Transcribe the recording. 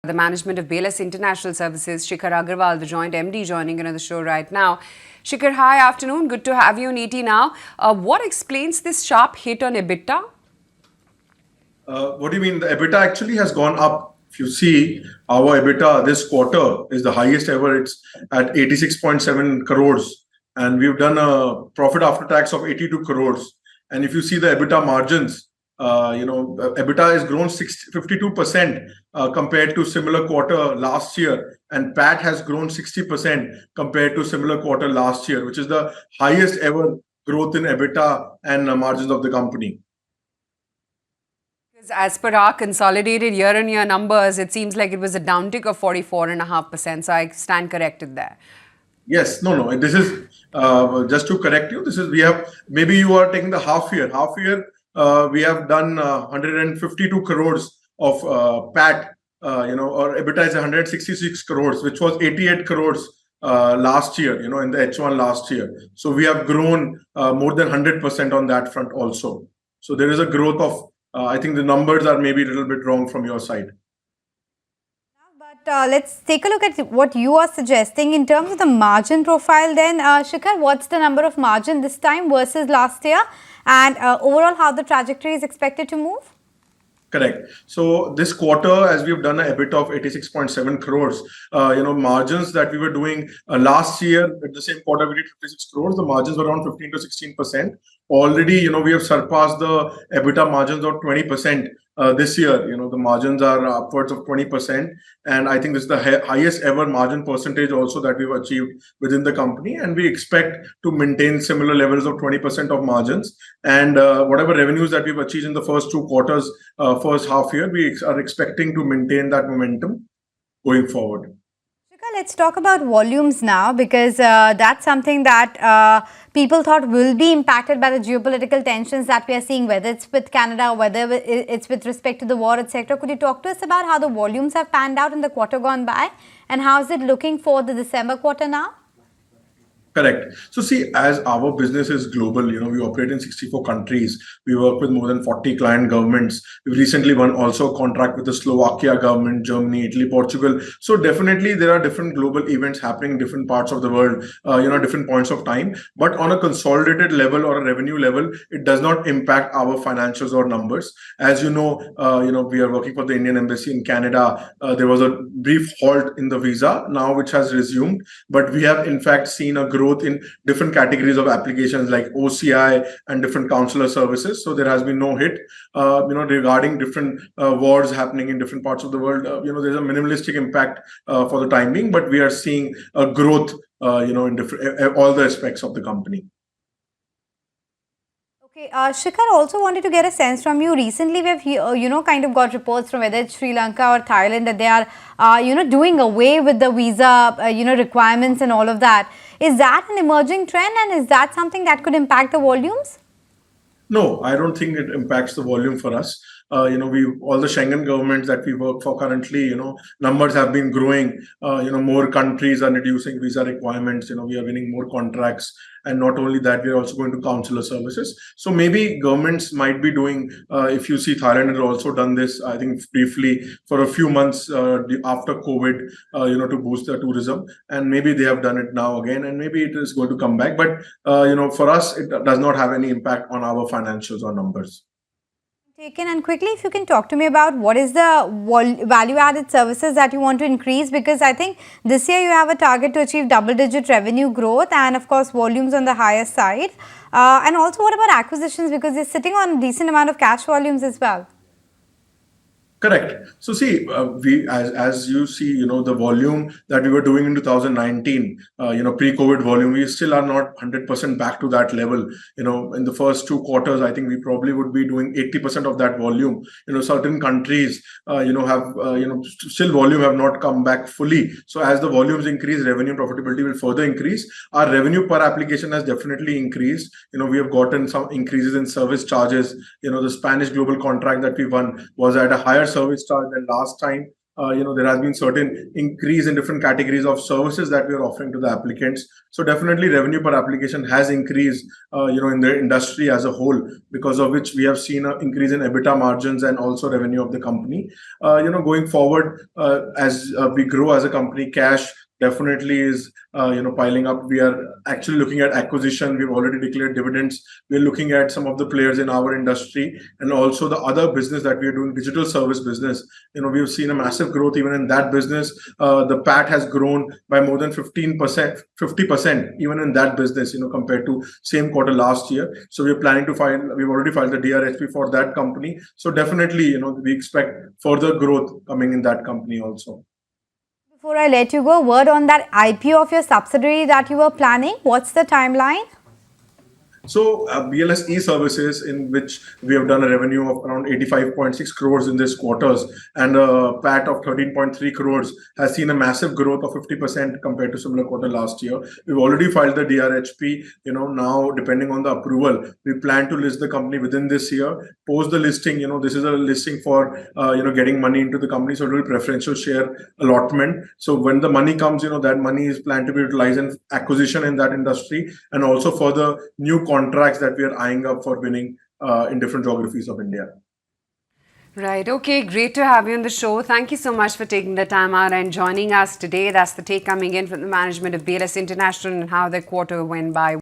The management of BLS International Services, Shikhar Aggarwal, the joint MD, joining in on the show right now. Shikhar, hi, afternoon. Good to have you on ET now. What explains this sharp hit on EBITDA? What do you mean? The EBITDA actually has gone up. If you see, our EBITDA this quarter is the highest ever. It's at 86.7 crores. And we've done a profit after tax of 82 crores. And if you see the EBITDA margins, EBITDA has grown 52% compared to similar quarter last year. And PAT has grown 60% compared to similar quarter last year, which is the highest ever growth in EBITDA and margins of the company. As per our consolidated year-on-year numbers, it seems like it was a downtick of 44.5%. So I stand corrected there. Yes, no. This is just to correct you. Maybe you are taking the half year. Half year, we have done 152 crores of PAT. Our EBITDA is 166 crores, which was 88 crores last year. In the H1 last year. So we have grown more than 100% on that front also. So there is a growth of. I think the numbers are maybe a little bit wrong from your side. But let's take a look at what you are suggesting in terms of the margin profile then. Shikhar, what's the number of margin this time versus last year? And overall, how the trajectory is expected to move? Correct. So this quarter, as we've done an EBITDA of 86.7 crores, margins that we were doing last year at the same quarter, we did 56 crores. The margins were around 15 to 16%. Already, we have surpassed the EBITDA margins of 20%. This year, the margins are upwards of 20. And I think this is the highest ever margin percentage also that we've achieved within the company. And we expect to maintain similar levels of 20% of margins. And whatever revenues that we've achieved in the first two quarters, first half year, we are expecting to maintain that momentum going forward. Let's talk about volumes now, because that's something that people thought will be impacted by the geopolitical tensions that we are seeing, whether it's with Canada or whether it's with respect to the war, etc. Could you talk to us about how the volumes have panned out in the quarter gone by, and how is it looking for the December quarter now? Correct. So see, as our business is global, we operate in 64 countries. We work with more than 40 client governments. We recently won also a contract with the Slovakia government, Germany, Italy, Portugal. So definitely there are different global events happening in different parts of the world, different points of time. But on a consolidated level or a revenue level, it does not impact our financials or numbers. As you know, we are working for the Indian Embassy in Canada. There was a brief halt in the visa now, which has resumed. But we have in fact seen a growth in different categories of applications like OCI and different consular services. So there has been no hit, regarding different wars happening in different parts of the world. There's a minimalistic impact for the time being, but we are seeing a growth, in different all the aspects of the company. Okay, Shikhar, also wanted to get a sense from you. Recently, we've kind of got reports from whether it's Sri Lanka or Thailand that they are, doing away with the visa, requirements and all of that. Is that an emerging trend, and is that something that could impact the volumes? No, I don't think it impacts the volume for us. All the Schengen governments that we work for currently, numbers have been growing. More countries are reducing visa requirements. We are winning more contracts. And not only that, we are also going to consular services. So maybe governments might be doing, if you see Thailand has also done this, I think briefly for a few months after COVID, to boost their tourism. And maybe they have done it now again, and maybe it is going to come back. But, for us, it does not have any impact on our financials or numbers. Taken. And quickly, if you can talk to me about what is the value-added services that you want to increase, because I think this year you have a target to achieve double-digit revenue growth and, of course, volumes on the higher side. And also, what about acquisitions, because you're sitting on a decent amount of cash volumes as well? Correct. So see, as you see, the volume that we were doing in 2019, pre-COVID volume, we still are not 100% back to that level. In the first two quarters, I think we probably would be doing 80% of that volume. Certain countries, still volume have not come back fully. So as the volumes increase, revenue and profitability will further increase. Our revenue per application has definitely increased. We have gotten some increases in service charges. The Spanish global contract that we won was at a higher service charge than last time. there has been certain increase in different categories of services that we are offering to the applicants. So definitely revenue per application has increased, in the industry as a whole, because of which we have seen an increase in EBITDA margins and also revenue of the company. Going forward, as we grow as a company, cash definitely is piling up. We are actually looking at acquisition. We've already declared dividends. We're looking at some of the players in our industry, and also the other business that we are doing, digital service business. We've seen a massive growth even in that business. The PAT has grown by more than 15%, 50% even in that business, compared to same quarter last year. So we're planning to file. We've already filed the DRHP for that company. So definitely, we expect further growth coming in that company also. Before I let you go, word on that IPO of your subsidiary that you were planning. What's the timeline? So BLS Services, in which we have done a revenue of around 85.6 crores in this quarters, and a PAT of 13.3 crores, has seen a massive growth of 50% compared to similar quarter last year. We've already filed the DRHP. Now depending on the approval, we plan to list the company within this year. Post the listing, this is a listing for getting money into the company, so it will be preferential share allotment. So when the money comes, that money is planned to be utilized in acquisition in that industry, and also for the new contracts that we are eyeing up for winning in different geographies of India. Right. Okay. Great to have you on the show. Thank you so much for taking the time out and joining us today. That's the take coming in from the management of BLS International and how their quarter went by.